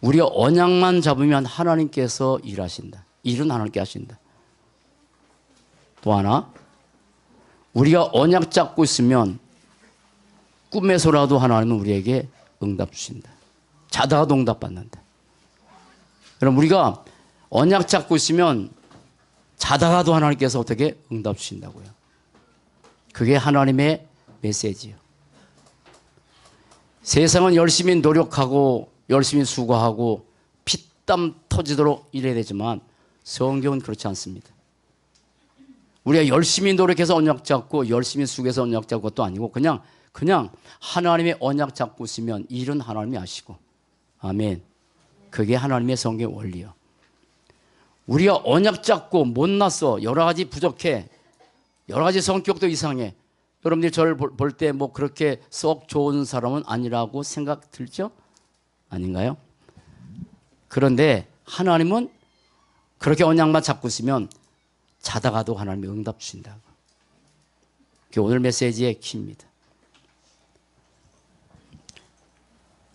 우리가 언약만 잡으면 하나님께서 일하신다. 일은 하나님께 하신다. 또 하나, 우리가 언약 잡고 있으면 꿈에서라도 하나님은 우리에게 응답 주신다. 자다가도 응답 받는다. 그럼 우리가 언약 잡고 있으면 자다가도 하나님께서 어떻게 응답 주신다고요. 그게 하나님의 메시지예요. 세상은 열심히 노력하고 열심히 수고하고 피땀 터지도록 일해야 되지만 성경은 그렇지 않습니다. 우리가 열심히 노력해서 언약 잡고 열심히 수고해서 언약 잡고 것도 아니고 그냥 하나님의 언약 잡고 있으면 일은 하나님이 하시고. 아멘. 그게 하나님의 성경 원리요. 우리가 언약 잡고 못났어. 여러 가지 부족해. 여러 가지 성격도 이상해. 여러분들이 저를 볼 때 뭐 그렇게 썩 좋은 사람은 아니라고 생각 들죠? 아닌가요? 그런데 하나님은 그렇게 언약만 잡고 있으면 자다가도 하나님이 응답 주신다고. 그게 오늘 메시지의 키입니다.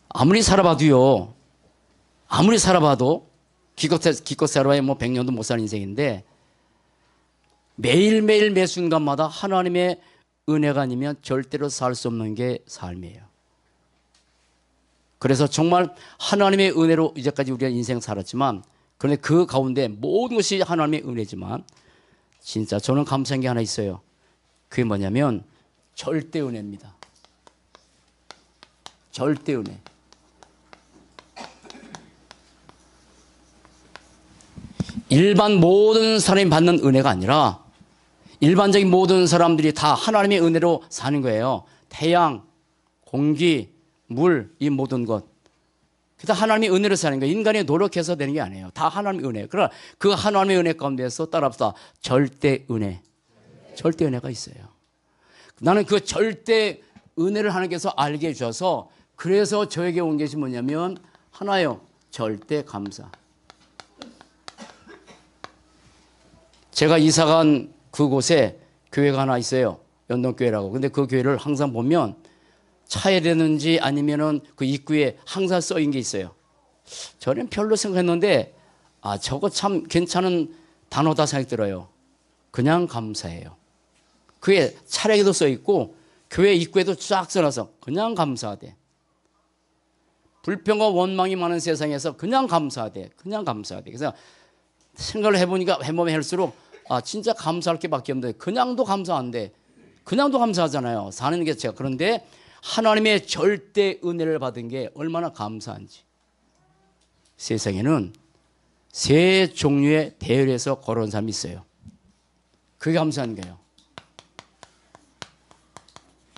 아무리 살아봐도요. 아무리 살아봐도 기껏 살아봐야 뭐 100년도 못 사는 인생인데 매일매일 매 순간마다 하나님의 은혜가 아니면 절대로 살 수 없는 게 삶이에요. 그래서 정말 하나님의 은혜로 이제까지 우리가 인생 살았지만 그런데 그 가운데 모든 것이 하나님의 은혜지만 진짜 저는 감사한 게 하나 있어요. 그게 뭐냐면 절대 은혜입니다. 절대 은혜. 일반 모든 사람이 받는 은혜가 아니라 일반적인 모든 사람들이 다 하나님의 은혜로 사는 거예요. 태양, 공기, 물, 이 모든 것. 그다 하나님의 은혜로 사는 거예요. 인간이 노력해서 되는 게 아니에요. 다 하나님의 은혜. 그러나 그 하나님의 은혜 가운데서 따라합시다. 절대 은혜. 절대 은혜가 있어요. 나는 그 절대 은혜를 하나님께서 알게 해주셔서 그래서 저에게 온 것이 뭐냐면 하나요. 절대 감사. 제가 이사간 그곳에 교회가 하나 있어요. 연동교회라고. 근데 그 교회를 항상 보면 차에 되는지 아니면은 그 입구에 항상 써인 게 있어요. 저는 별로 생각했는데 저거 참 괜찮은 단어다 생각이 들어요. 그냥 감사해요. 그게 차량에도 써 있고 교회 입구에도 쫙 써놔서 그냥 감사하대. 불평과 원망이 많은 세상에서 그냥 감사하대. 그냥 감사하대. 그래서 생각을 해보니까 해보면 할수록 진짜 감사할 게 밖에 없는데 그냥도 감사한데 그냥도 감사하잖아요. 사는 게 제가. 그런데 하나님의 절대 은혜를 받은 게 얼마나 감사한지. 세상에는 세 종류의 대열에서 걸어온 사람이 있어요. 그게 감사한 거예요.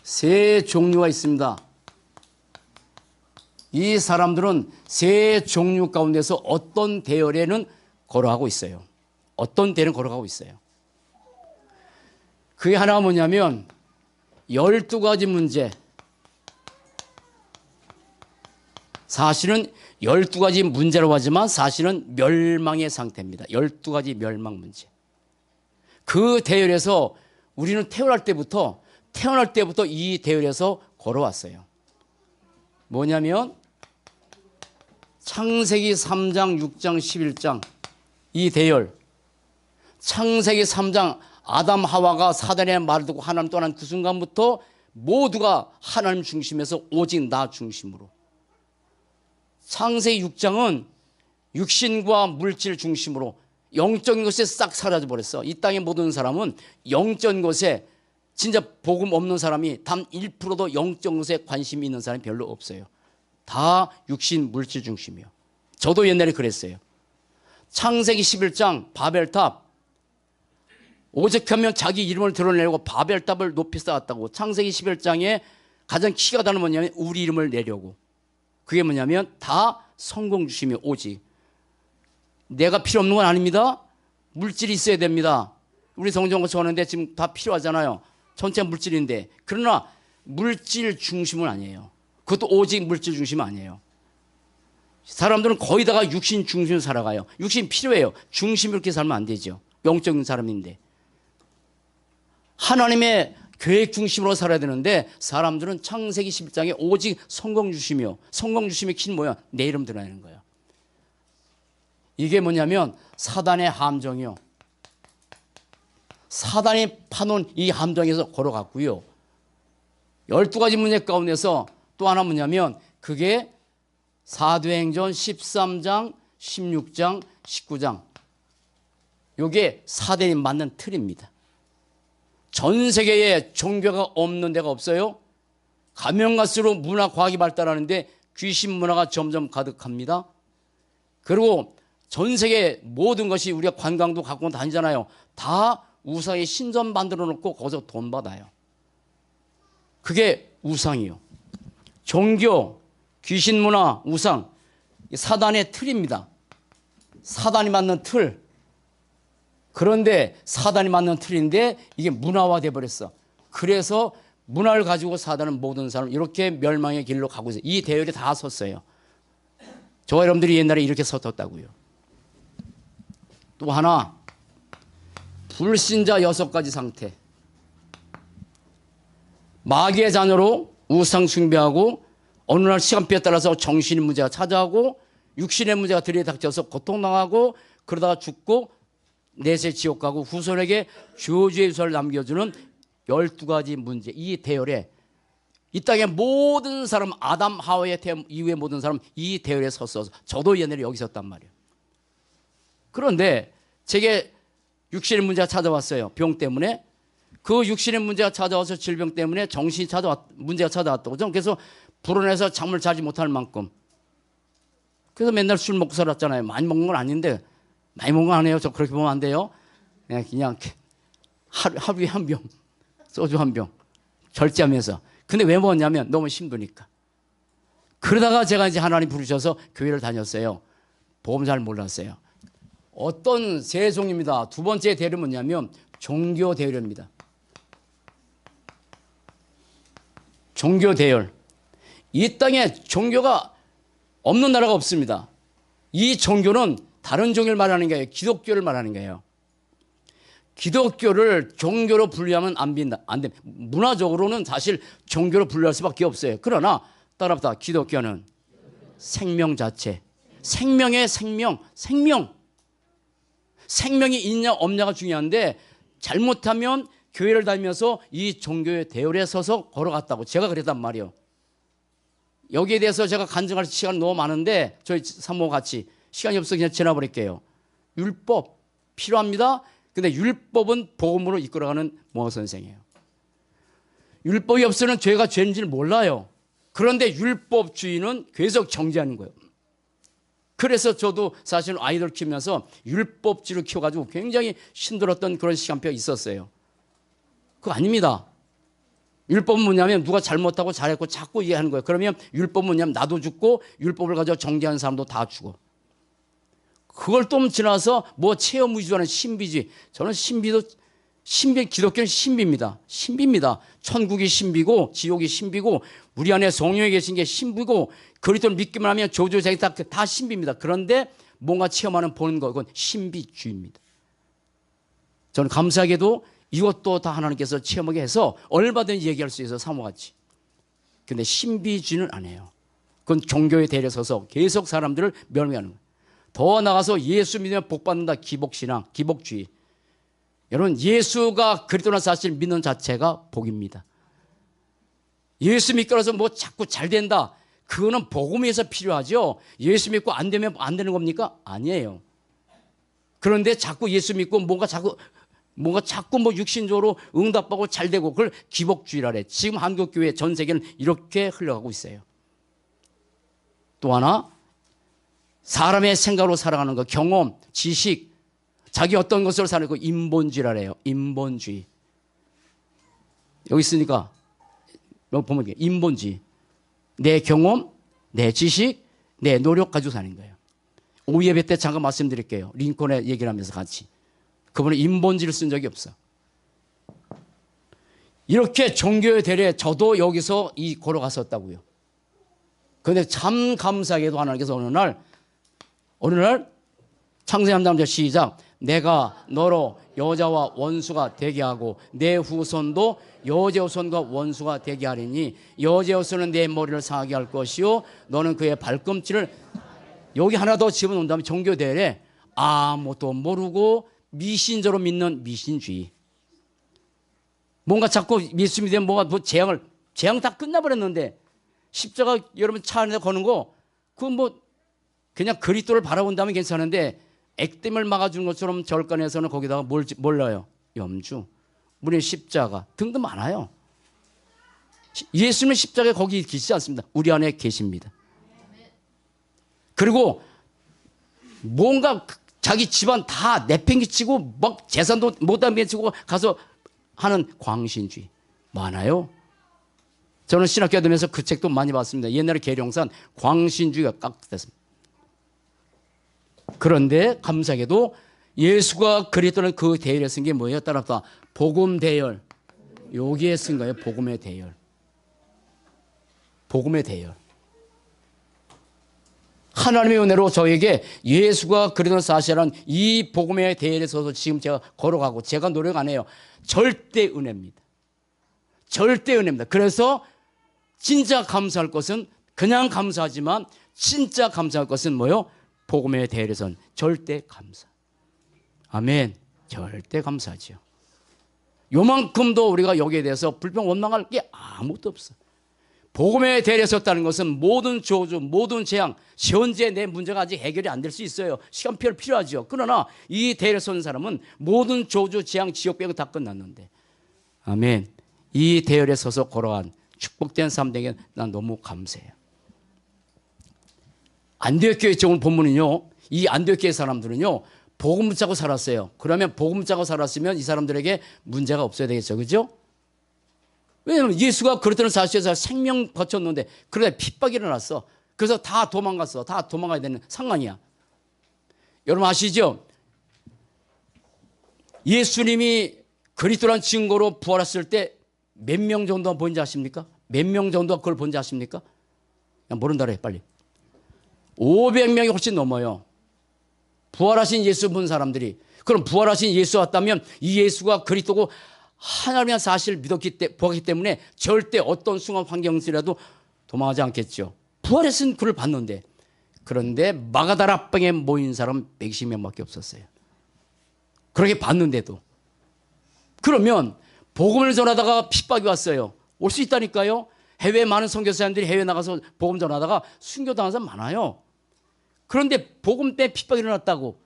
세 종류가 있습니다. 이 사람들은 세 종류 가운데서 어떤 대열에는 걸어가고 있어요. 어떤 대열은 걸어가고 있어요. 그게 하나가 뭐냐면 12가지 문제. 사실은 12가지 문제라고 하지만 사실은 멸망의 상태입니다. 12가지 멸망 문제. 그 대열에서 우리는 태어날 때부터 이 대열에서 걸어왔어요. 뭐냐면 창세기 3장, 6장, 11장 이 대열. 창세기 3장 아담 하와가 사단의 말을 듣고 하나님 떠난 그 순간부터 모두가 하나님 중심에서 오직 나 중심으로. 창세기 6장은 육신과 물질 중심으로 영적인 것에 싹 사라져 버렸어. 이 땅의 모든 사람은 영적인 것에 진짜 복음 없는 사람이 단 1%도 영적인 것에 관심이 있는 사람이 별로 없어요. 다 육신 물질 중심이요. 저도 옛날에 그랬어요. 창세기 11장 바벨탑. 오죽하면 자기 이름을 드러내려고 바벨탑을 높이 쌓았다고. 창세기 11장에 가장 키가 다는 뭐냐면 우리 이름을 내려고. 그게 뭐냐면 다 성공 주심이 오직. 내가 필요 없는 건 아닙니다. 물질이 있어야 됩니다. 우리 성경에서 하는데 지금 다 필요하잖아요. 전체 물질인데. 그러나 물질 중심은 아니에요. 그것도 오직 물질 중심은 아니에요. 사람들은 거의 다가 육신 중심으로 살아가요. 육신 필요해요. 중심 이렇게 살면 안 되죠. 영적인 사람인데. 하나님의 계획 중심으로 살아야 되는데 사람들은 창세기 11장에 오직 성공 주심이요. 성공 주심의 키는 뭐야? 내 이름 드러내는 거예요. 이게 뭐냐면 사단의 함정이요. 사단이 파놓은 이 함정에서 걸어갔고요. 12가지 문제 가운데서 또 하나 뭐냐면 그게 사도행전 13장, 16장, 19장. 이게 사단이 맞는 틀입니다. 전 세계에 종교가 없는 데가 없어요. 가면 갈수록 문화 과학이 발달하는데 귀신 문화가 점점 가득합니다. 그리고 전 세계 모든 것이 우리가 관광도 갖고 다니잖아요. 다 우상의 신전 만들어 놓고 거기서 돈 받아요. 그게 우상이요. 종교, 귀신 문화, 우상, 사단의 틀입니다. 사단이 맞는 틀. 그런데 사단이 맞는 틀인데 이게 문화화돼 버렸어. 그래서 문화를 가지고 사단은 모든 사람 이렇게 멸망의 길로 가고 있어요. 이 대열이 다 섰어요. 저와 여러분들이 옛날에 이렇게 섰었다고요. 또 하나, 불신자 6가지 상태. 마귀의 자녀로 우상 숭배하고 어느 날 시간표에 따라서 정신의 문제가 찾아오고 육신의 문제가 들이닥쳐서 고통당하고 그러다가 죽고 내세 지옥 가고 후손에게 저주의 유산을 남겨주는 12가지 문제. 이 대열에 이 땅의 모든 사람, 아담 하와의 이후의 모든 사람 이 대열에 섰어서 저도 옛날에 여기 있었단 말이에요. 그런데 제게 육신의 문제가 찾아왔어요. 병 때문에. 그 육신의 문제가 찾아와서 질병 때문에 정신이 문제가 찾아왔다고. 저는 그래서 불안해서 잠을 자지 못할 만큼. 그래서 맨날 술 먹고 살았잖아요. 많이 먹는 건 아닌데 많이 먹는 건 아니에요. 저 그렇게 보면 안 돼요. 그냥 하루에 한 병, 소주 한 병 절제하면서. 근데 왜 먹었냐면 너무 힘드니까. 그러다가 제가 이제 하나님 부르셔서 교회를 다녔어요. 보험 잘 몰랐어요. 어떤 세 종입니다. 두 번째 대열은 뭐냐면 종교 대열입니다. 종교 대열. 이 땅에 종교가 없는 나라가 없습니다. 이 종교는 다른 종교를 말하는 거예요. 기독교를 말하는 거예요. 기독교를 종교로 분류하면 안 됩니다. 문화적으로는 사실 종교로 분류할 수밖에 없어요. 그러나 따라붙어 기독교는 생명 자체. 생명의 생명. 생명이 있냐 없냐가 중요한데 잘못하면 교회를 다니면서 이 종교의 대열에 서서 걸어갔다고 제가 그랬단 말이에요. 여기에 대해서 제가 간증할 시간이 너무 많은데 저희 사모 같이 시간이 없어서 그냥 지나버릴게요. 율법 필요합니다. 근데 율법은 복음으로 이끌어가는 모 선생이에요. 율법이 없으면 죄가 죄인지를 몰라요. 그런데 율법주의는 계속 정죄하는 거예요. 그래서 저도 사실 아이들 키우면서 율법주의를 키워가지고 굉장히 힘들었던 그런 시간표가 있었어요. 그거 아닙니다. 율법은 뭐냐면 누가 잘못하고 잘했고 자꾸 이해하는 거예요. 그러면 율법은 뭐냐면 나도 죽고 율법을 가지고 정죄하는 사람도 다 죽어. 그걸 또 지나서 뭐 체험 위주하는 신비주의. 저는 기독교는 신비입니다. 신비입니다. 천국이 신비고 지옥이 신비고 우리 안에 성령이 계신 게 신비고 그리스도를 믿기만 하면 조조자기 다 신비입니다. 그런데 뭔가 체험하는 보는 거 그건 신비주의입니다. 저는 감사하게도 이것도 다 하나님께서 체험하게 해서 얼마든지 얘기할 수 있어요. 사모같이. 근데 신비주의는 안 해요. 그건 종교에 대려 서서 계속 사람들을 멸망하는 거예요. 더 나가서 예수 믿으면 복받는다. 기복신앙, 기복주의. 여러분 예수가 그리스도라는 사실 믿는 자체가 복입니다. 예수 믿고 나서 뭐 자꾸 잘 된다. 그거는 복음에서 필요하죠. 예수 믿고 안 되면 안 되는 겁니까? 아니에요. 그런데 자꾸 예수 믿고 뭔가 자꾸 뭐 육신적으로 응답하고 잘 되고 그걸 기복주의라 그래. 지금 한국교회 전 세계는 이렇게 흘러가고 있어요. 또 하나 사람의 생각으로 살아가는 거, 경험, 지식, 자기 어떤 것으로 사는 거 인본주의라 그래요. 인본주의. 여기 있으니까 보면 인본주의. 내 경험, 내 지식, 내 노력 가지고 사는 거예요. 오예배 때 잠깐 말씀드릴게요. 링컨의 얘기를 하면서 같이. 그분은 인본주의를 쓴 적이 없어. 이렇게 종교의 대례 저도 여기서 걸어갔었다고요. 그런데 참 감사하게도 하나님께서 어느 날 창세기 3장 시작. 내가 너로 여자와 원수가 되게 하고 내 후손도 여자 후손과 원수가 되게 하리니 여자 후손은 내 머리를 상하게 할 것이요 너는 그의 발꿈치를 여기 하나 더 집어넣는다면 종교 대열에 아무것도 모르고 미신적으로 믿는 미신주의. 뭔가 자꾸 예수 믿으면 뭐가 뭐 재앙 다 끝나버렸는데 십자가 여러분 차 안에서 거는 거 그거 뭐 그냥 그리스도를 바라본다면 괜찮은데 액땜을 막아주는 것처럼 절간에서는 거기다가 뭘 넣어요? 염주, 우리의 십자가 등등 많아요. 예수님의 십자가 거기 계시지 않습니다. 우리 안에 계십니다. 그리고 뭔가 자기 집안 다 내팽개치고 막 재산도 못 내팽개치고 가서 하는 광신주의 많아요. 저는 신학교 다니면서 그 책도 많이 봤습니다. 옛날에 계룡산 광신주의가 깍됐습니다. 그런데 감사하게도 예수가 그랬던 그 대열에 쓴 게 뭐예요? 따라서 복음 대열. 여기에 쓴 거예요. 복음의 대열. 복음의 대열. 하나님의 은혜로 저에게 예수가 그랬던 사실은 이 복음의 대열에 서서 지금 제가 걸어가고 제가 노력 안 해요. 절대 은혜입니다. 절대 은혜입니다. 그래서 진짜 감사할 것은 그냥 감사하지만 진짜 감사할 것은 뭐요? 복음의 대열에선 절대 감사. 아멘. 절대 감사하죠. 요만큼도 우리가 여기에 대해서 불평 원망할 게 아무것도 없어. 복음의 대열에 섰다는 것은 모든 저주, 모든 재앙, 현재 내 문제가 아직 해결이 안 될 수 있어요. 시간표 필요하죠. 그러나 이 대열에 선 사람은 모든 저주, 재앙, 지옥 빼고 다 끝났는데. 아멘. 이 대열에 서서 걸어간 축복된 사람들에게 난 너무 감사해요. 안디옥 교회 오늘 본문은요. 이 안디옥 교회 사람들은요. 복음 붙잡고 살았어요. 그러면 복음 붙잡고 살았으면 이 사람들에게 문제가 없어야 되겠죠. 그죠? 왜냐하면 예수가 그렇다는 사실에서 생명 거쳤는데 그러다 핍박이 일어났어. 그래서 다 도망갔어. 다 도망가야 되는 상황이야. 여러분 아시죠? 예수님이 그리스도란 증거로 부활했을 때 몇 명 정도가 본지 아십니까? 몇 명 정도가 그걸 본지 아십니까? 그냥 모른다래 빨리. 500명이 훨씬 넘어요. 부활하신 예수 본 사람들이. 그럼 부활하신 예수 왔다면 이 예수가 그리스도고 하나님의 사실을 믿었기 때문에 절대 어떤 순간 환경이라도 도망하지 않겠죠. 부활했으니 그를 봤는데. 그런데 마가다라방에 모인 사람 120명밖에 없었어요. 그렇게 봤는데도. 그러면 복음을 전하다가 핍박이 왔어요. 올 수 있다니까요. 해외 많은 선교사님들이 해외 나가서 복음 전하다가 순교당한 사람 많아요. 그런데 복음 때 핍박이 일어났다고.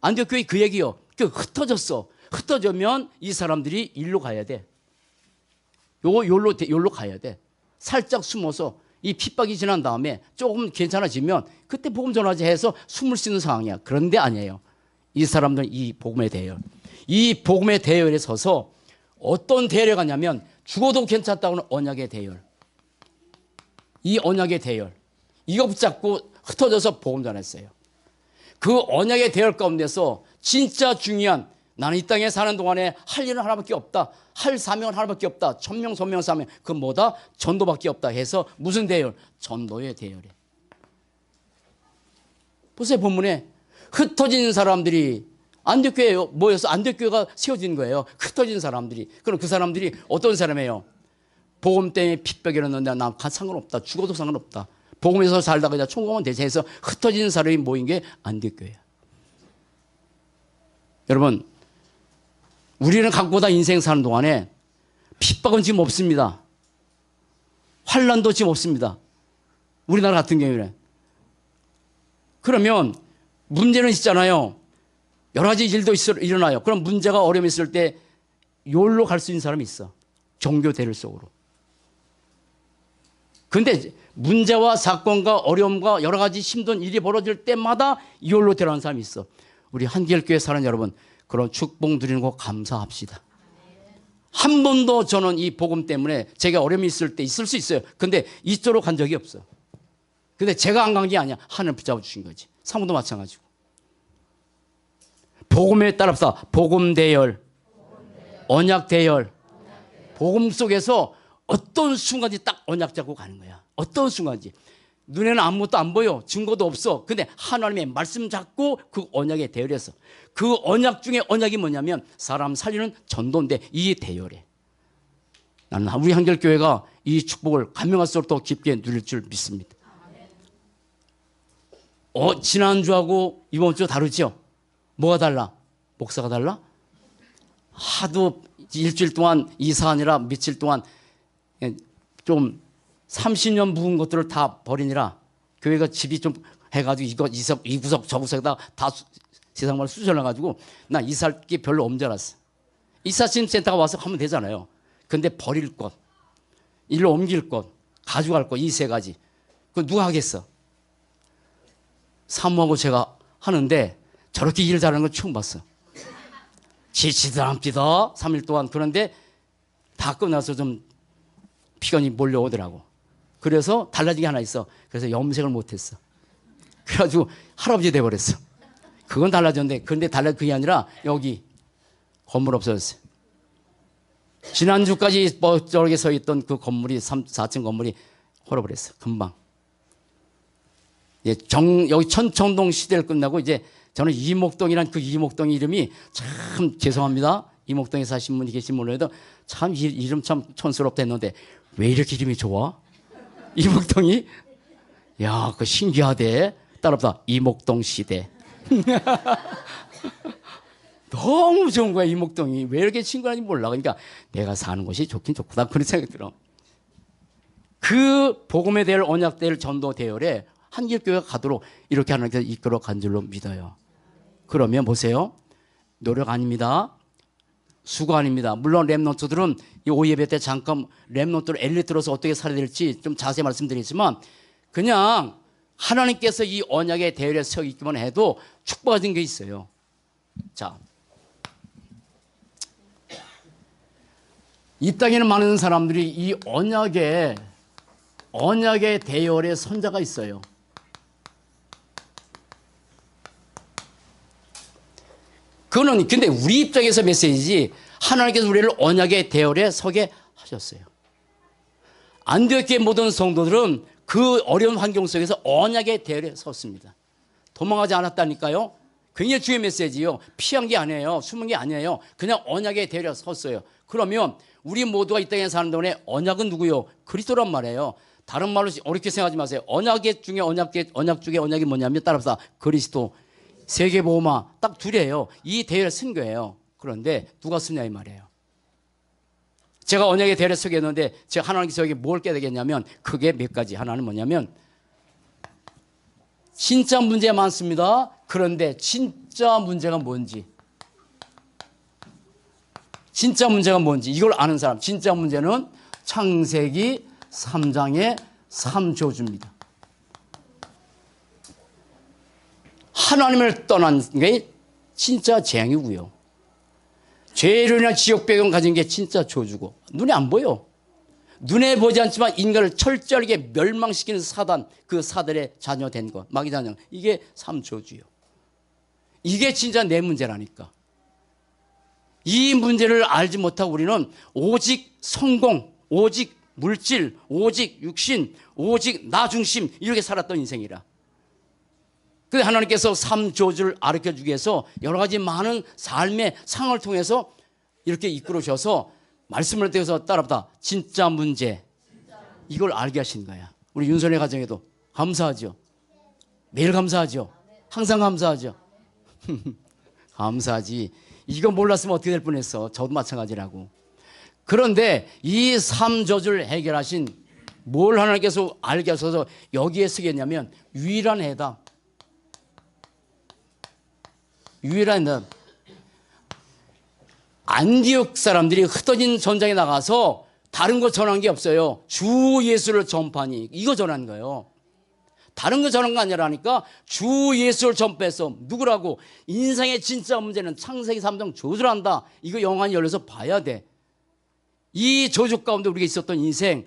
안디옥 교회 그 얘기요. 흩어졌어. 흩어지면 이 사람들이 일로 가야 돼. 요로 가야 돼. 살짝 숨어서 이 핍박이 지난 다음에 조금 괜찮아지면 그때 복음 전하지 해서 숨을 쉬는 상황이야. 그런데 아니에요. 이 사람들은 이 복음의 대열. 이 복음의 대열에 서서 어떤 대열에 가냐면 죽어도 괜찮다고는 언약의 대열. 이 언약의 대열. 이거 붙잡고 흩어져서 복음 전했어요. 그 언약의 대열 가운데서 진짜 중요한 나는 이 땅에 사는 동안에 할 일은 하나밖에 없다. 할 사명은 하나밖에 없다. 천명, 손명, 사명. 그 뭐다? 전도밖에 없다 해서 무슨 대열? 전도의 대열에. 보세요. 본문에 흩어진 사람들이 안디옥교회에 모여서 안디옥교회가 세워진 거예요. 흩어진 사람들이. 그럼 그 사람들이 어떤 사람이에요? 복음 때문에 핍박이 일어났는데 난 상관없다. 죽어도 상관없다. 복음에서 살다가 그냥 총공원 대세에서 흩어진 사람이 모인 게 안디옥교회야. 여러분 우리는 갖고 다 인생 사는 동안에 핍박은 지금 없습니다. 환난도 지금 없습니다. 우리나라 같은 경우에는. 그러면 문제는 있잖아요. 여러 가지 일도 일어나요. 그럼 문제가 어려움이 있을 때 요로 갈 수 있는 사람이 있어. 종교 대를 속으로. 그런데 문제와 사건과 어려움과 여러 가지 힘든 일이 벌어질 때마다 요로 데려가는 사람이 있어. 우리 한길교회 사는 여러분 그런 축복 누리는 거 감사합시다. 한 번도 저는 이 복음 때문에 제가 어려움이 있을 때 있을 수 있어요. 근데 이쪽으로 간 적이 없어. 근데 제가 안 간 게 아니야. 하늘 붙잡아 주신 거지. 사모도 마찬가지고. 복음에 따라서 복음 대열, 언약 대열. 복음 속에서 어떤 순간인지 딱 언약 잡고 가는 거야. 어떤 순간인지. 눈에는 아무것도 안 보여. 증거도 없어. 근데 하나님의 말씀 잡고 그 언약에 대열해서. 그 언약 중에 언약이 뭐냐면 사람 살리는 전도인데 이 대열에. 나는 우리 한길교회가 이 축복을 감명할수록 더 깊게 누릴 줄 믿습니다. 지난주하고 이번 주 다르죠? 뭐가 달라? 목사가 달라? 하도 일주일 동안 이사 아니라 며칠 동안 좀 30년 묵은 것들을 다 버리니라 교회가 집이 좀 해가지고 이 구석 저 구석에다 다 세상말 쑤셔놔가지고 나 이사할 게 별로 없는 줄 알았어. 이사심 센터가 와서 하면 되잖아요. 근데 버릴 것, 일로 옮길 것, 가져갈 것, 이 세 가지. 그거 누가 하겠어? 사모하고 제가 하는데 저렇게 일 잘하는 건 처음 봤어. 지치다 않디다 3일 동안. 그런데 다 끝나서 좀 피곤이 몰려오더라고. 그래서 달라진 게 하나 있어. 그래서 염색을 못했어. 그래가지고 할아버지 돼버렸어. 그건 달라졌는데, 근데 그게 아니라 여기 건물 없어졌어요. 지난주까지 저렇게 서 있던 그 건물이 4층 건물이 헐어버렸어. 금방. 여기 천청동 시대를 끝나고 이제 저는 이목동이란 그 이목동 이름이 참 죄송합니다. 이목동에 사신 분이 계신 몰라도 참 이름 참 촌스럽다 했는데 왜 이렇게 이름이 좋아? 이목동이? 야, 그거 신기하대. 따라붙다. 이목동 시대. 너무 좋은 거야, 이목동이. 왜 이렇게 친구한지 몰라. 그러니까 내가 사는 곳이 좋긴 좋구나. 그런 생각이 들어. 그 복음에 대한 언약될 전도 대열에 한길교회가 가도록 이렇게 하나님께서 이끌어 간 줄로 믿어요. 그러면 보세요. 노력 아닙니다. 수고 아닙니다. 물론 랩노트들은 이 오예배 때 잠깐 랩노트를 엘리트로서 어떻게 살아야 될지 좀 자세히 말씀드리지만 그냥 하나님께서 이 언약의 대열에 서 있기만 해도 축복하신 게 있어요. 자, 이 땅에는 많은 사람들이 이 언약의 대열에 선자가 있어요. 그거는 근데 우리 입장에서 메시지지 하나님께서 우리를 언약의 대열에 서게 하셨어요. 안디옥교회 모든 성도들은 그 어려운 환경 속에서 언약의 대열에 섰습니다. 도망가지 않았다니까요. 굉장히 주의 메시지요. 피한 게 아니에요. 숨은 게 아니에요. 그냥 언약의 대열에 섰어요. 그러면 우리 모두가 이 땅에 사는 동안에 언약은 누구요? 그리스도란 말이에요. 다른 말로 어렵게 생각하지 마세요. 언약 중에 언약이 뭐냐면 따라서 그리스도. 세계보호마 딱 둘이에요. 이 대열에 쓴 거예요. 그런데 누가 쓰냐 이 말이에요. 제가 언약의 대열에 서게 했는데 제가 하나님께서 여기 뭘 깨야 되겠냐면 그게 몇 가지. 하나는 뭐냐면 진짜 문제 많습니다. 그런데 진짜 문제가 뭔지 이걸 아는 사람. 진짜 문제는 창세기 3장의 3조주입니다. 하나님을 떠난 게 진짜 재앙이고요. 죄로 인한 지옥 배경 가진 게 진짜 저주고 눈에 안 보여. 눈에 보지 않지만 인간을 철저하게 멸망시키는 사단, 그 사단의 자녀된 것, 마귀 자녀. 이게 삼조주요. 이게 진짜 내 문제라니까. 이 문제를 알지 못하고 우리는 오직 성공, 오직 물질, 오직 육신, 오직 나 중심 이렇게 살았던 인생이라. 그런데 하나님께서 삼조주를 가르쳐주기 위해서 여러 가지 많은 삶의 상황을 통해서 이렇게 이끌어주셔서 말씀을 떼어서 따라붙다. 진짜 문제. 이걸 알게 하신 거야. 우리 윤선의 가정에도 감사하죠. 매일 감사하죠. 항상 감사하죠. 감사하지. 이거 몰랐으면 어떻게 될 뻔했어. 저도 마찬가지라고. 그런데 이 삼조주를 해결하신 뭘 하나님께서 알게 하셔서 여기에 쓰겠냐면 유일한 해답. 유일한 안디옥 사람들이 흩어진 전장에 나가서 다른 거 전한 게 없어요. 주 예수를 전파하니 이거 전한 거예요. 다른 거 전한 거 아니라니까 주 예수를 전파해서 누구라고? 인생의 진짜 문제는 창세기 3장 조주란다. 이거 영안이 열려서 봐야 돼. 이 조주 가운데 우리가 있었던 인생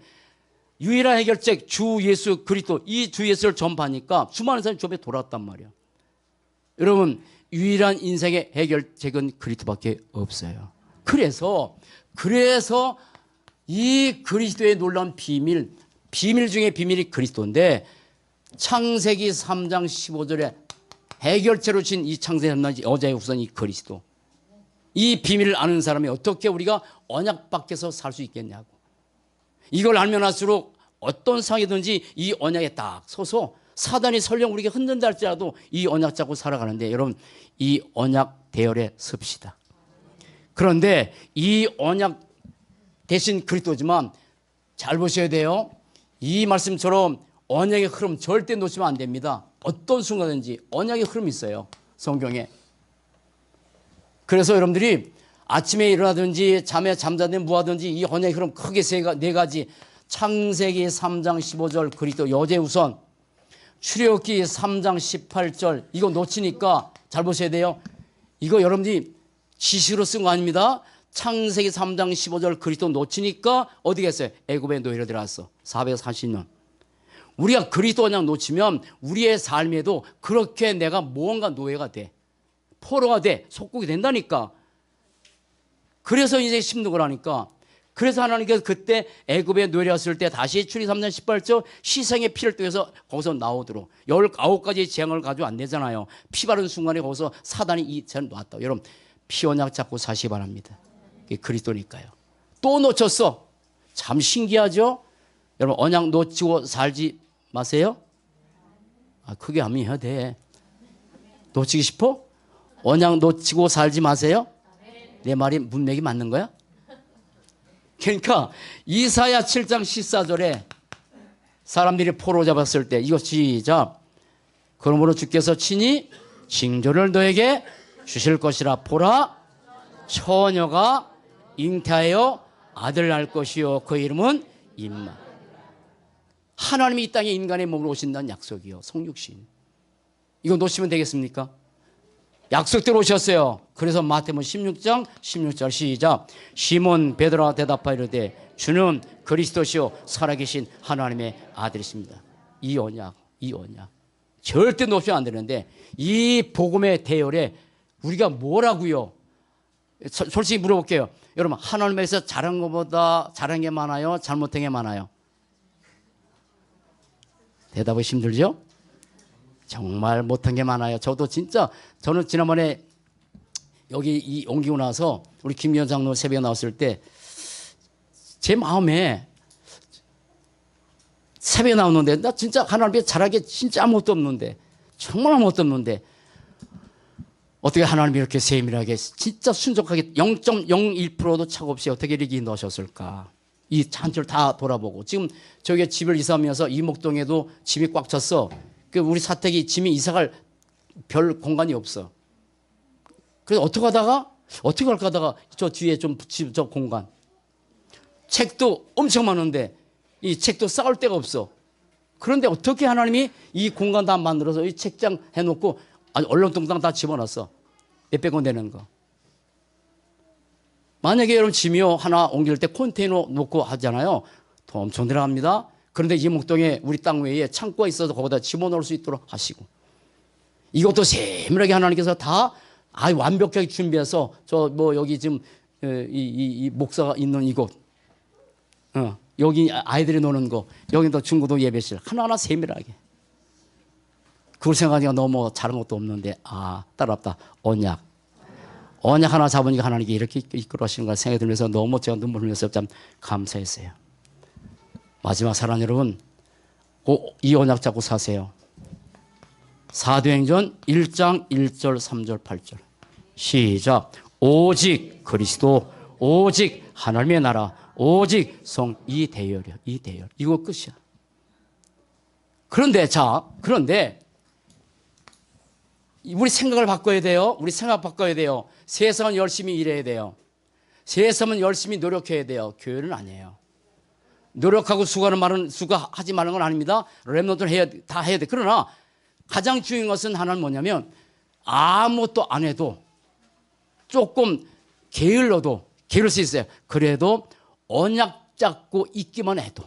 유일한 해결책 주 예수 그리스도 이 주 예수를 전파하니까 수많은 사람이 주 앞에 돌아왔단 말이야. 여러분 유일한 인생의 해결책은 그리스도밖에 없어요. 그래서 이 그리스도의 놀라운 비밀 중에 비밀이 그리스도인데 창세기 3장 15절에 해결책으로 친 이 창세기 3장 여자의 후손 이 그리스도. 이 비밀을 아는 사람이 어떻게 우리가 언약 밖에서 살 수 있겠냐고. 이걸 알면 할수록 어떤 상황이든지 이 언약에 딱 서서 사단이 설령 우리에게 흔든다 할지라도 이 언약 잡고 살아가는데 여러분 이 언약 대열에 섭시다. 그런데 이 언약 대신 그리스도지만 잘 보셔야 돼요. 이 말씀처럼 언약의 흐름 절대 놓치면 안 됩니다. 어떤 순간든지 언약의 흐름이 있어요. 성경에. 그래서 여러분들이 아침에 일어나든지 잠에 잠자든지 뭐하든지 이 언약의 흐름 크게 네 가지. 창세기 3장 15절 그리스도 여제우선, 출애굽기 3장 18절 이거 놓치니까 잘 보셔야 돼요. 이거 여러분들이 지식으로 쓴 거 아닙니다. 창세기 3장 15절 그리스도 놓치니까 어디 갔어요? 애굽에 노예로 들어갔어. 440년. 우리가 그리스도 언약 놓치면 우리의 삶에도 그렇게 내가 무언가 노예가 돼. 포로가 돼. 속국이 된다니까. 그래서 이제 힘든 거라니까. 그래서 하나님께서 그때 애굽에 노예였을 때 다시 출애굽기 3장 18절 희생의 피를 통해서 거기서 나오도록 19가지 재앙을 가지고 안 되잖아요. 피 바른 순간에 거기서 사단이 이 재앙을 놨다. 여러분 피 언약 잡고 사시기 바랍니다. 그게 그리스도니까요. 또 놓쳤어. 참 신기하죠? 여러분 언약 놓치고 살지 마세요. 크게 하면 해야 돼. 놓치기 싶어? 언약 놓치고 살지 마세요. 내 말이 문맥이 맞는 거야? 그러니까 이사야 7장 14절에 사람들이 포로 잡았을 때 이거 시작. 그러므로 주께서 친히 징조를 너에게 주실 것이라. 보라 처녀가 잉태하여 아들 낳을 것이요 그 이름은 임마. 하나님이 이 땅에 인간의 몸으로 오신다는 약속이요. 성육신. 이거 놓치면 되겠습니까? 약속대로 오셨어요. 그래서 마태복음 16장 16절 시작. 시몬 베드로가 대답하여 이르되 주는 그리스도시요 살아계신 하나님의 아들이십니다. 이 언약 절대 놓치면 안 되는데 이 복음의 대열에 우리가 뭐라고요? 솔직히 물어볼게요. 여러분 하나님에서 잘한 것보다 잘한 게 많아요? 잘못한 게 많아요? 대답이 힘들죠? 정말 못한 게 많아요. 저는 지난번에 여기 옮기고 나서 우리 김기현 장로 새벽에 나왔을 때 제 마음에 새벽에 나오는데 나 진짜 하나님께 잘하게 진짜 아무것도 없는데 정말 아무것도 없는데 어떻게 하나님이 이렇게 세밀하게 진짜 순종하게 0.01%도 차고 없이 어떻게 이렇게 넣으셨을까. 이 잔치를 다 돌아보고 지금 저기 집을 이사하면서 이목동에도 짐이 꽉 찼어. 우리 사택이 짐이 이사갈 별 공간이 없어. 그래서 어떻게 할까 하다가 저 뒤에 좀 붙이면 저 공간. 책도 엄청 많은데 이 책도 쌓을 데가 없어. 그런데 어떻게 하나님이 이 공간 다 만들어서 이 책장 해놓고 아주 얼렁뚱땅 다 집어넣었어. 몇백 원 되는 거. 만약에 여러분 짐이요 하나 옮길 때 컨테이너 놓고 하잖아요. 돈 엄청 들어갑니다. 그런데 이목동에 우리 땅 외에 창고가 있어서 거기다 집어넣을 수 있도록 하시고 이것도 세밀하게 하나님께서 다 아주 완벽하게 준비해서 저 뭐 여기 지금 이 목사가 있는 이곳 여기 아이들이 노는 거 여기도 중고등 예배실 하나하나 세밀하게 그걸 생각하니까 너무 잘한 것도 없는데 따랍다. 언약 하나 잡으니까 하나님께 이렇게 이끌어 하시는 걸 생각이 들면서 너무 제가 눈물 흘려서 참 감사했어요. 마지막 사랑 여러분 꼭 이 언약 잡고 사세요. 사도행전 1장 1절 3절 8절 시작. 오직 그리스도 오직 하나님의 나라 오직 성 이 대열이요. 이 대열 이거 끝이야. 그런데 우리 생각을 바꿔야 돼요. 우리 생각 바꿔야 돼요. 세상은 열심히 일해야 돼요. 세상은 열심히 노력해야 돼요. 교회는 아니에요. 노력하고 수고하지 말는 건 아닙니다. 렘넌트는 다 해야 돼. 그러나 가장 중요한 것은 하나는 뭐냐면 아무것도 안 해도 조금 게을릴 수 있어요. 그래도 언약 잡고 있기만 해도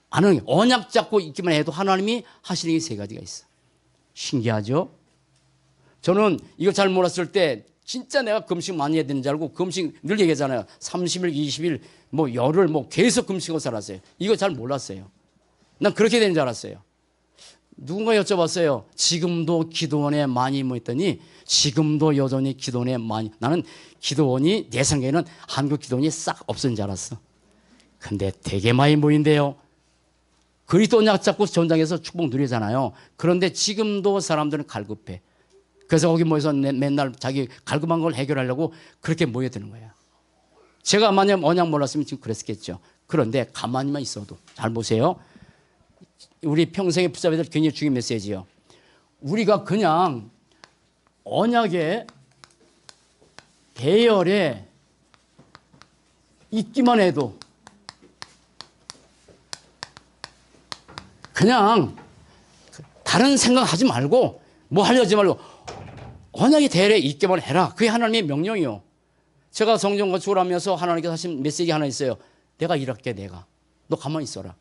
언약 잡고 있기만 해도 하나님이 하시는 게 세 가지가 있어. 신기하죠? 저는 이거 잘 몰랐을 때 진짜 내가 금식 많이 해야 되는 줄 알고 금식 늘 얘기하잖아요. 30일, 20일, 뭐 열흘 계속 금식하고 살았어요. 이거 잘 몰랐어요. 난 그렇게 되는 줄 알았어요. 누군가 여쭤봤어요. 지금도 기도원에 많이 모였더니 지금도 여전히 기도원에 많이. 나는 기도원이 내 생각에는 한국 기도원이 싹 없어진 줄 알았어. 근데 되게 많이 모인대요. 그리스도 언약 잡고 전장에서 축복 누리잖아요. 그런데 지금도 사람들은 갈급해. 그래서 거기 모여서 맨날 자기 갈급한 걸 해결하려고 그렇게 모여드는 거야. 제가 만약 언약 몰랐으면 지금 그랬겠죠. 그런데 가만히만 있어도 잘 보세요. 우리 평생의 붙잡아야 될 굉장히 중요한 메시지예요. 우리가 그냥 언약의 대열에 있기만 해도 그냥 다른 생각하지 말고 뭐 하려지 말고 언약의 대열에 있기만 해라. 그게 하나님의 명령이요. 제가 성경 건축을 하면서 하나님께서 하신 메시지 하나 있어요. 내가 일할게. 내가. 너 가만히 있어라.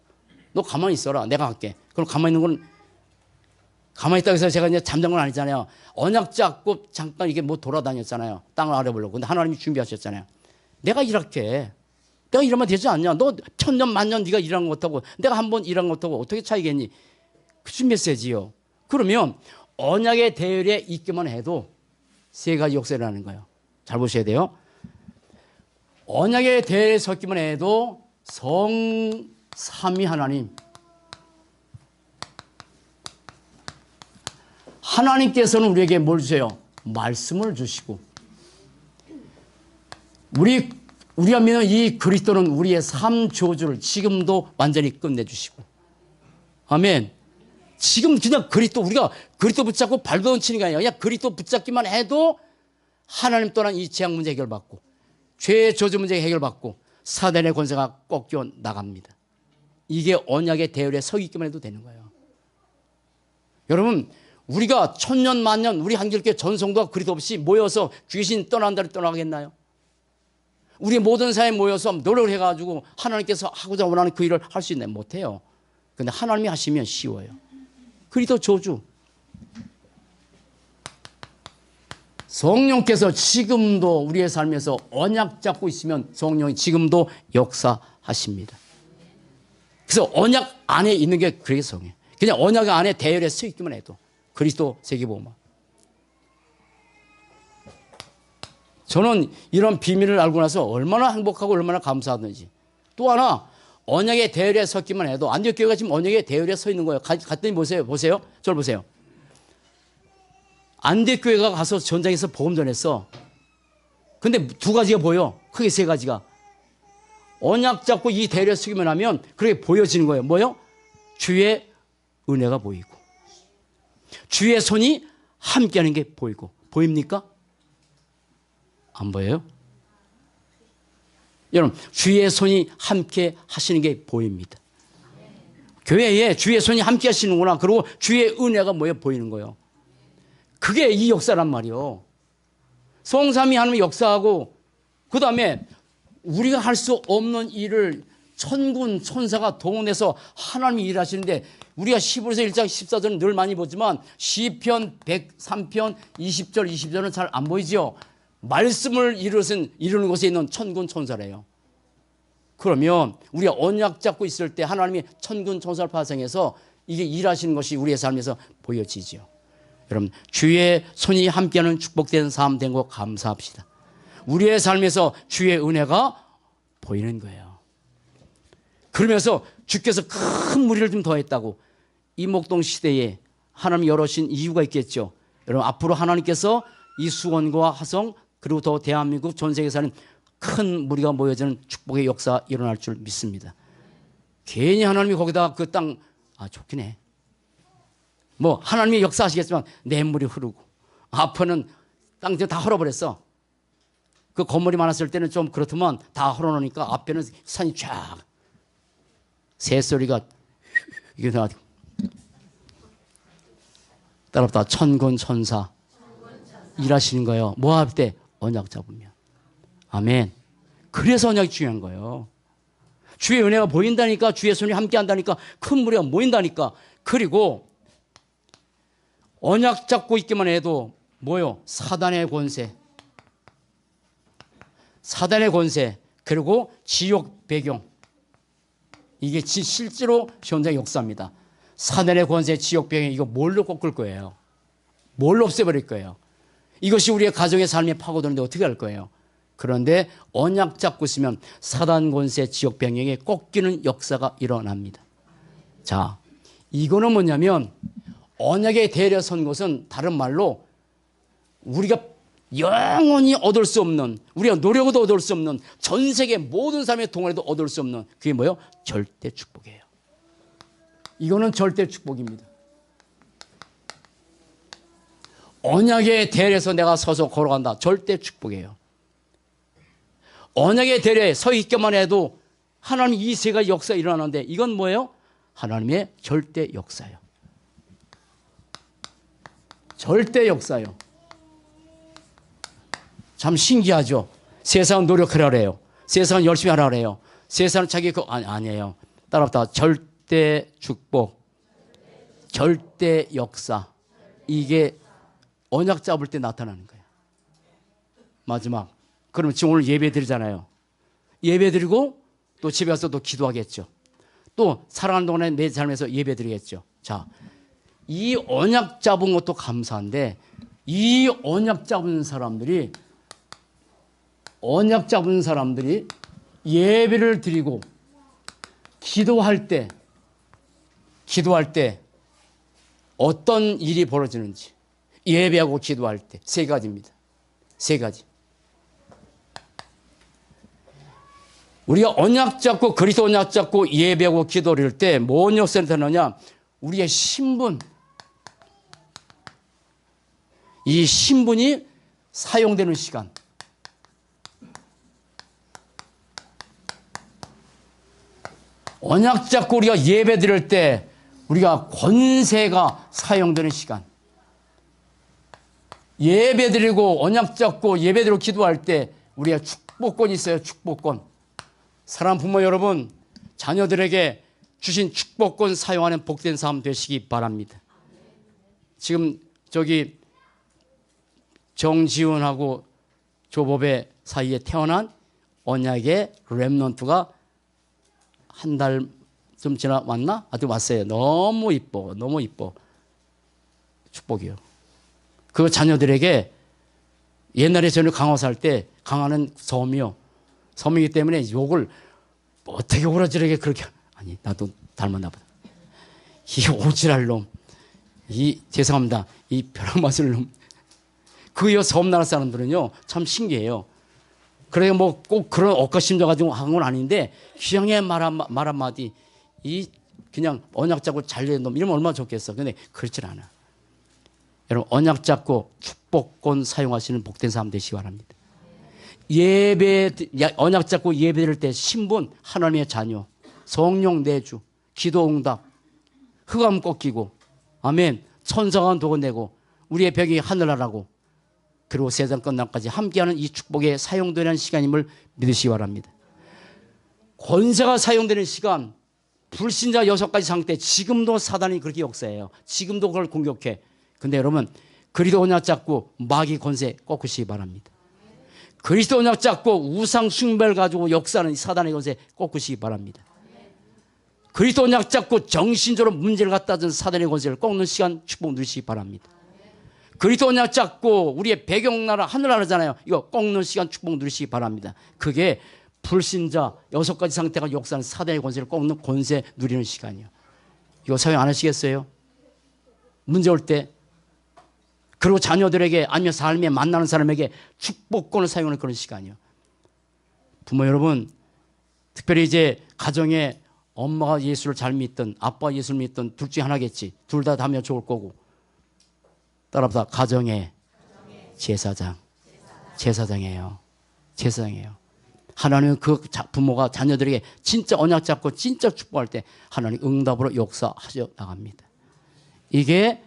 너 가만히 있어라. 내가 할게. 그럼 가만히 있는 건 가만히 있다고 해서 제가 이제 잠든 건 아니잖아요. 언약 잡고 잠깐 이게 뭐 돌아다녔잖아요. 땅을 알아보려고. 근데 하나님이 준비하셨잖아요. 내가 일할게. 내가 일하면 되지 않냐. 너 천년 만년 네가 일한 것 같다고 내가 한 번 일한 것 같다고 어떻게 차이겠니. 그 메시지요. 그러면 언약의 대열에 있기만 해도 세 가지 역사라는 거예요. 잘 보셔야 돼요. 언약의 대열에 섰기만 해도 성삼위 하나님, 하나님께서는 우리에게 뭘 주세요? 말씀을 주시고, 우리가 믿는 이 그리스도는 우리의 삶 저주를 지금도 완전히 끝내주시고, 아멘. 지금 그냥 우리가 그리스도 붙잡고 발버둥 치는 게 아니라 그냥 그리스도 붙잡기만 해도 하나님 또한 이 재앙 문제 해결받고 죄의 저주 문제 해결받고 사단의 권세가 꺾여 나갑니다. 이게 언약의 대열에 서 있기만 해도 되는 거예요. 여러분, 우리가 천년 만년 우리 한길교회 전성도가 그리스도 없이 모여서 귀신 떠난다를 떠나겠나요? 우리 모든 사회에 모여서 노력을 해가지고 하나님께서 하고자 원하는 그 일을 할 수 있나요? 못해요. 근데 하나님이 하시면 쉬워요. 그리스도 저주. 성령께서 지금도 우리의 삶에서 언약 잡고 있으면 성령이 지금도 역사하십니다. 그래서 언약 안에 있는 게 그게 성이에요. 그냥 언약 안에 대열에 서 있기만 해도 그리스도 세계복음화. 저는 이런 비밀을 알고 나서 얼마나 행복하고 얼마나 감사하든지. 또 하나, 언약의 대열에 섰기만 해도 안디옥교회가 지금 언약의 대열에 서 있는 거예요. 갔더니 보세요. 저를 보세요. 안디옥교회가 가서 전장에서 복음 전했어. 근데 두 가지가 보여. 크게 세 가지가. 언약 잡고 이 대열에 서기만 하면 그렇게 보여지는 거예요. 뭐요? 주의 은혜가 보이고 주의 손이 함께하는 게 보이고. 보입니까? 안 보여요? 여러분, 주의 손이 함께 하시는 게 보입니다. 교회에 주의 손이 함께 하시는구나. 그리고 주의 은혜가 보이는 거예요. 그게 이 역사란 말이요. 성삼위 하나님 역사하고 그 다음에 우리가 할 수 없는 일을 천군 천사가 동원해서 하나님이 일하시는데 우리가 히브리서 1장 14절은 늘 많이 보지만 시편 103편 20절 22절은 잘 안 보이죠. 말씀을 이루는 곳에 있는 천군 천사래요. 그러면 우리가 언약 잡고 있을 때 하나님이 천군 천사를 파송해서 이게 일하시는 것이 우리의 삶에서 보여지죠. 여러분, 주의 손이 함께하는 축복된 삶 된 거 감사합시다. 우리의 삶에서 주의 은혜가 보이는 거예요. 그러면서 주께서 큰 무리를 좀 더했다고. 이목동 시대에 하나님 열어신 이유가 있겠죠. 여러분, 앞으로 하나님께서 이 수원과 화성 그리고 더 대한민국 전 세계에 사는 큰 무리가 모여지는 축복의 역사 일어날 줄 믿습니다. 괜히 하나님이 거기다 그 땅 좋긴 해. 뭐 하나님이 역사하시겠지만 냇물이 흐르고 앞에는 땅들 다 헐어버렸어. 그 건물이 많았을 때는 좀 그렇지만 다 헐어놓으니까 앞에는 산이 쫙 새소리가 이게 다 따라붙다 천군 천사 일하시는 거예요. 뭐 할 때? 언약 잡으면. 아멘. 그래서 언약이 중요한 거예요. 주의 은혜가 보인다니까, 주의 손이 함께 한다니까, 큰 무리가 모인다니까. 그리고 언약 잡고 있기만 해도 뭐요? 사단의 권세. 사단의 권세. 그리고 지옥 배경. 이게 실제로 현장 역사입니다. 사단의 권세, 지옥 배경, 이거 뭘로 꺾을 거예요? 뭘로 없애버릴 거예요? 이것이 우리의 가정의 삶에 파고드는데 어떻게 할 거예요? 그런데 언약 잡고 있으면 사단 권세, 지옥 병영에 꺾이는 역사가 일어납니다. 자, 이거는 뭐냐면 언약에 대려 선 것은 다른 말로 우리가 영원히 얻을 수 없는, 우리가 노력으로 얻을 수 없는, 전 세계 모든 사람의 동안에도 얻을 수 없는, 그게 뭐예요? 절대 축복이에요. 이거는 절대 축복입니다. 언약의 대려에서 내가 서서 걸어간다. 절대 축복이에요. 언약의 대려에 서 있기만 해도 하나님 이 세 가지 역사가 일어나는데 이건 뭐예요? 하나님의 절대 역사예요. 절대 역사예요. 참 신기하죠. 세상은 노력하라 그래요. 세상은 열심히 하라 그래요. 세상은 자기 아니에요. 따라붙다. 절대 축복, 절대 역사. 이게 언약 잡을 때 나타나는 거예요. 마지막. 그럼 지금 오늘 예배 드리잖아요. 예배 드리고 또 집에 가서 또 기도하겠죠. 또 살아가는 동안에 내 삶에서 예배 드리겠죠. 자, 이 언약 잡은 것도 감사한데 이 언약 잡은 사람들이 예배를 드리고 기도할 때 어떤 일이 벌어지는지, 예배하고 기도할 때 세 가지입니다. 세 가지. 우리가 언약 잡고 그리스도 언약 잡고 예배하고 기도를 때 뭔 역사를 나타나냐? 우리의 신분, 이 신분이 사용되는 시간. 언약 잡고 우리가 예배 드릴 때 우리가 권세가 사용되는 시간. 예배 드리고 언약 잡고 예배 드리고 기도할 때 우리가 축복권이 있어요. 축복권. 사랑하는 부모 여러분, 자녀들에게 주신 축복권 사용하는 복된 삶 되시기 바랍니다. 지금 저기 정지훈하고 조법의 사이에 태어난 언약의 렘넌트가 한 달 좀 지나 왔나? 아주 왔어요. 너무 이뻐, 너무 이뻐. 축복이요. 그 자녀들에게 옛날에 저는 강화 살 때 강화는 섬이요. 섬이기 때문에 욕을 어떻게 오라지르게 그렇게, 아니 나도 닮았나 보다. 이 오지랄 놈, 이 죄송합니다. 이 벼락 맞을 놈. 그요 섬나라 사람들은요 참 신기해요. 그래 뭐 꼭 그런 억가심자 가지고 한 건 아닌데 희영의 말 한마디, 이 그냥 언약 잡고 잘된 놈 이러면 얼마나 좋겠어. 근데 그렇진 않아. 여러분 언약 잡고 축복권 사용하시는 복된 사람 되시기 바랍니다. 언약 잡고 예배 드릴 때 신분, 하나님의 자녀, 성령 내주, 기도 응답, 흑암 꺾이고, 아멘, 천사가 도어내고 우리의 벽이 하늘나라고, 그리고 세상 끝날까지 함께하는 이 축복에 사용되는 시간임을 믿으시기 바랍니다. 권세가 사용되는 시간, 불신자 6가지 상태, 지금도 사단이 그렇게 역사해요. 지금도 그걸 공격해. 근데 여러분 그리스도 언약 잡고 마귀 권세 꺾으시기 바랍니다. 그리스도 언약 잡고 우상 숭배를 가지고 역사하는 사단의 권세 꺾으시기 바랍니다. 그리스도 언약 잡고 정신적으로 문제를 갖다 준 사단의 권세를 꺾는 시간 축복 누리시기 바랍니다. 그리스도 언약 잡고 우리의 배경나라 하늘나라잖아요. 이거 꺾는 시간 축복 누리시기 바랍니다. 그게 불신자 6가지 상태가 역사하는 사단의 권세를 꺾는 권세 누리는 시간이에요. 이거 사용 안 하시겠어요? 문제 올 때. 그리고 자녀들에게 아니면 삶에 만나는 사람에게 축복권을 사용하는 그런 시간이에요. 부모 여러분, 특별히 이제 가정에 엄마가 예수를 잘 믿든 아빠가 예수를 믿든 둘 중에 하나겠지. 둘 다 하면 좋을 거고. 따라서 가정의 제사장이에요. 제사장이에요. 하나님은 그 부모가 자녀들에게 진짜 언약 잡고 진짜 축복할 때 하나님 응답으로 역사하셔 나갑니다. 이게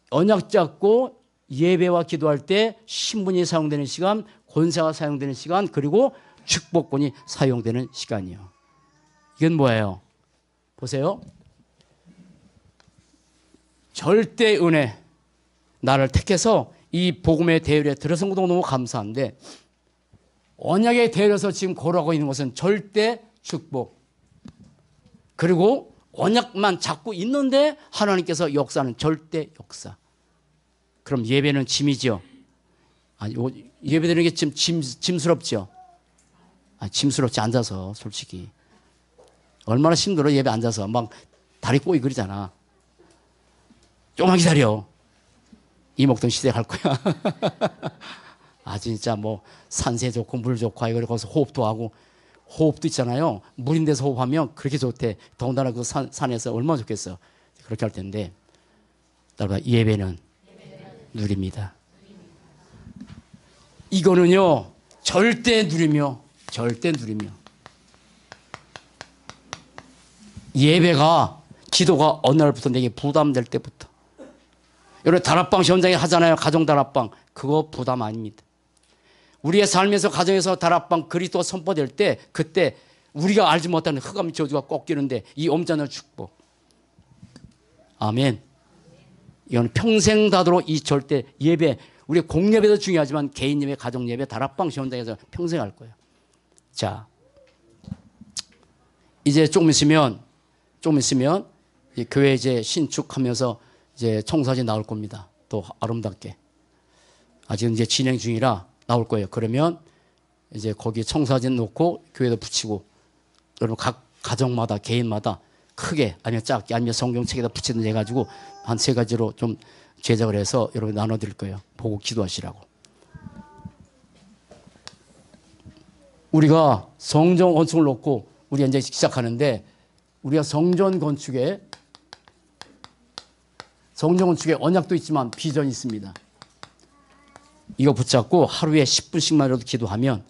언약 잡고 예배와 기도할 때 신분이 사용되는 시간, 권세가 사용되는 시간, 그리고 축복권이 사용되는 시간이에요. 이건 뭐예요? 보세요. 절대 은혜, 나를 택해서 이 복음의 대열에 들어선 것도 너무 감사한데 언약에 대열에서 지금 걸어가고 있는 것은 절대 축복, 그리고 언약만 잡고 있는데 하나님께서 역사는 절대 역사. 그럼 예배는 짐이죠? 아니, 예배 드리는 게 짐스럽죠? 짐스럽지, 앉아서 솔직히. 얼마나 힘들어 예배 앉아서 막 다리 꼬이 그러잖아. 조금만 기다려. 이목동 시대 갈 거야. 아 진짜 뭐 산세 좋고 물 좋고 하고 거기서 호흡도 하고 호흡도 있잖아요. 물인 데서 호흡하면 그렇게 좋대. 더군다나 그 산에서 얼마나 좋겠어. 그렇게 할 텐데 따라봐 예배는 누립니다. 이거는요 절대 누리며 예배가 기도가 어느 날부터 내게 부담될 때부터 여러분 다락방 현장에 하잖아요. 가정 다락방 그거 부담 아닙니다. 우리의 삶에서 가정에서 다락방 그리스도가 선포될 때 그때 우리가 알지 못하는 흑암 저주가 꺾이는데 이 엄청난 축복. 아멘. 이건 평생 다도록 이 절대 예배 우리 공예배도 중요하지만 개인 예배, 가정 예배, 다락방 현장에서 평생 할 거예요. 자, 이제 조금 있으면 교회 이제 신축하면서 이제 청사진 나올 겁니다. 또 아름답게. 아직 이제 진행 중이라 나올 거예요. 그러면 이제 거기 청사진 놓고 교회도 붙이고 여러분 각 가정마다 개인마다 크게 아니면 작게 아니면 성경책에다 붙이든지 해가지고 한 3가지로 좀 제작을 해서 여러분 나눠드릴 거예요. 보고 기도하시라고. 우리가 성전 건축을 놓고 우리가 이제 시작하는데 우리가 성전 건축에 언약도 있지만 비전이 있습니다. 이거 붙잡고 하루에 10분씩만이라도 기도하면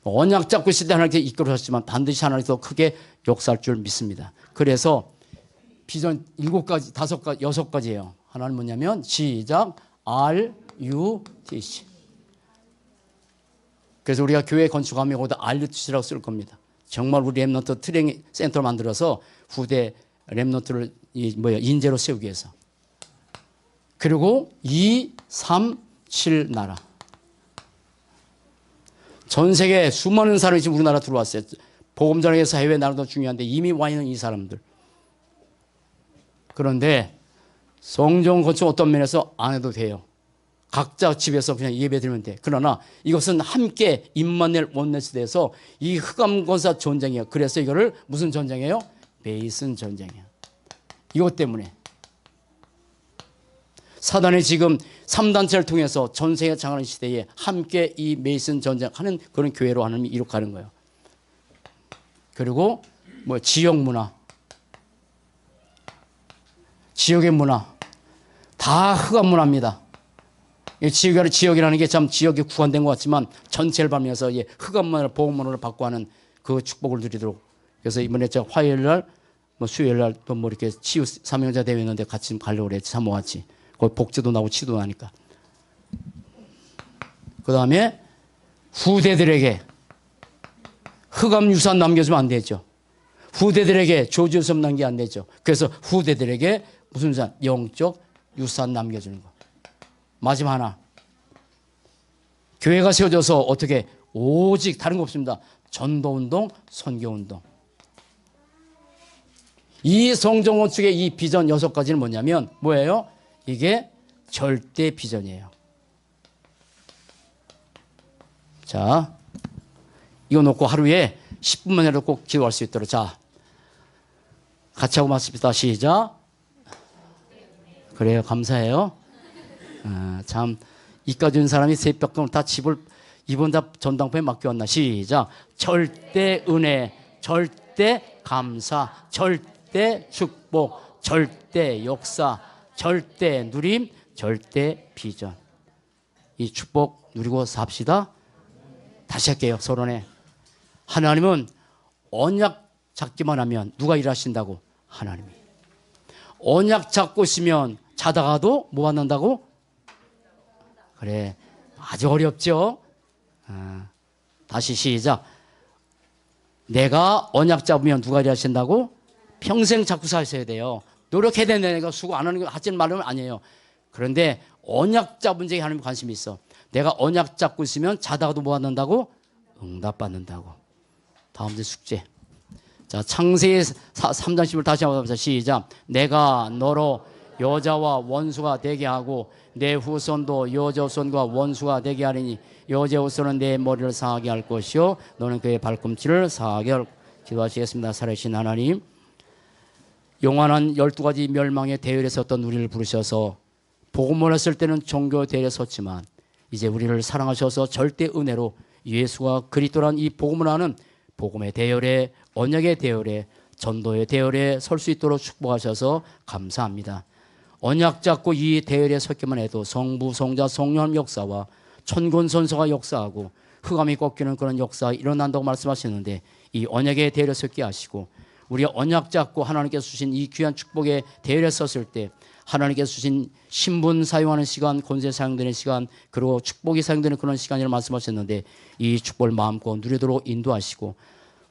언약 잡고 있을 때 하나님께 이끌어졌지만 반드시 하나님께서 크게 역사할 줄 믿습니다. 그래서 비전 7가지, 5가지, 6가지예요. 하나는 뭐냐면 시작 RUTC. 그래서 우리가 교회 건축하면 거기다 RUTC라고 쓸 겁니다. 정말 우리 랩넌트 트레이닝 센터를 만들어서 후대 랩넌트를 인재로 세우기 위해서. 그리고 2, 3, 7 나라. 전 세계 수많은 사람이 지금 우리나라 들어왔어요. 복음 전하기 위해서 해외 나라도 중요한데 이미 와 있는 이 사람들. 그런데 성전 건축 어떤 면에서 안 해도 돼요. 각자 집에서 그냥 예배 드리면 돼. 그러나 이것은 함께 임마누엘 원네스에서 이 흑암 권사 전쟁이에요. 그래서 이거를 무슨 전쟁이에요? 메이슨 전쟁이에요. 이것 때문에 사단이 지금 3단체를 통해서 전 세계 장하는 시대에 함께 이 메이슨 전쟁하는 그런 교회로 하나님이 이룩하는 거예요. 그리고 뭐 지역 문화, 지역의 문화 다 흑암 문화입니다. 지역이라는 게 참 지역이 구간된 것 같지만 전체를 봐면서 흑암 문화를 복음 문화를 받고 하는 그 축복을 누리도록. 그래서 이번에 저 화요일 날, 뭐 수요일 날 또 뭐 이렇게 치유 사명자 대회 있는데 같이 좀 가려고 그랬지. 사모같이. 거기 복지도 나고 치도 나니까. 그 다음에 후대들에게 흑암 유산 남겨주면 안 되죠. 후대들에게 조지유산 남기면 안 되죠. 그래서 후대들에게 무슨 유산? 영적 유산 남겨주는 거. 마지막 하나. 교회가 세워져서 어떻게 오직 다른 거 없습니다. 전도운동, 선교운동. 이 성전 건축의 이 비전 6가지는 뭐냐면 뭐예요? 이게 절대 비전이에요. 자, 이거 놓고 하루에 10분만 해도 꼭 기도할 수 있도록. 자, 같이 하고 맞습니다. 시작. 그래요. 감사해요. 참 이까지 온 사람이 새벽동 다 집을 이번 다 전당포에 맡겨왔나. 시작. 절대 은혜, 절대 감사, 절대 축복, 절대 역사, 절대 누림, 절대 비전. 이 축복 누리고 삽시다. 다시 할게요. 서론에. 하나님은 언약 잡기만 하면 누가 일하신다고? 하나님이. 언약 잡고 있으면 자다가도 뭐 받는다고? 그래, 아주 어렵죠. 다시 시작. 내가 언약 잡으면 누가 일하신다고? 평생 잡고 사셔야 돼요. 노력해야 되는데 내가 수고 안 하는 거 하지는 말은 아니에요. 그런데 언약 잡은 적에 하나님 관심이 있어. 내가 언약 잡고 있으면 자다가도 뭐 받는다고? 응답 받는다고. 다음 주 숙제. 자, 창세기 3장 10을 다시 한번 해보자. 시작. 내가 너로 여자와 원수가 되게 하고 내 후손도 여자 후손과 원수가 되게 하리니 여자 후손은 내 머리를 상하게 할 것이요 너는 그의 발꿈치를 상하게 할. 기도하시겠습니다. 살아계신 하나님, 영원한 12가지 멸망의 대열에 섰던 우리를 부르셔서 복음을 했을 때는 종교 대열에 섰지만 이제 우리를 사랑하셔서 절대 은혜로 예수가 그리스도란 이 복음을 하는 복음의 대열에, 언약의 대열에, 전도의 대열에 설 수 있도록 축복하셔서 감사합니다. 언약 잡고 이 대열에 섰기만 해도 성부, 성자, 성령 역사와 천군선서가 역사하고 흑암이 꺾이는 그런 역사가 일어난다고 말씀하셨는데 이 언약의 대열에 섰게 하시고 우리가 언약 잡고 하나님께서 주신 이 귀한 축복의 대열에 섰을 때 하나님께서 주신 신분 사용하는 시간, 권세 사용되는 시간, 그리고 축복이 사용되는 그런 시간이라고 말씀하셨는데 이 축복을 마음껏 누리도록 인도하시고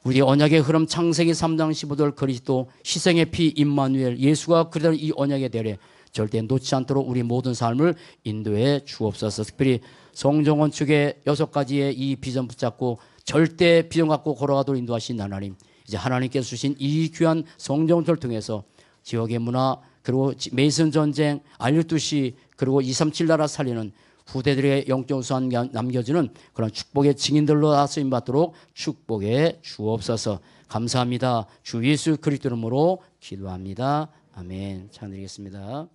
우리 언약의 흐름 창세기 3장 15절 그리스도 희생의 피 임마누엘 예수가 그리던 이 언약의 대열에 절대 놓지 않도록 우리 모든 삶을 인도해 주옵소서. 특별히 성정원 측의 6가지의 이 비전 붙잡고 절대 비전 갖고 걸어가도록 인도하신 하나님, 이제 하나님께서 주신 이 귀한 성정원을 통해서 지역의 문화, 그리고 메이슨 전쟁, 알류투시, 그리고 237 나라 살리는 후대들의 영적 수완 남겨주는 그런 축복의 증인들로 쓰임 받도록 축복해 주옵소서. 감사합니다. 주 예수 그리스도 이름으로 기도합니다. 아멘. 찬드리겠습니다.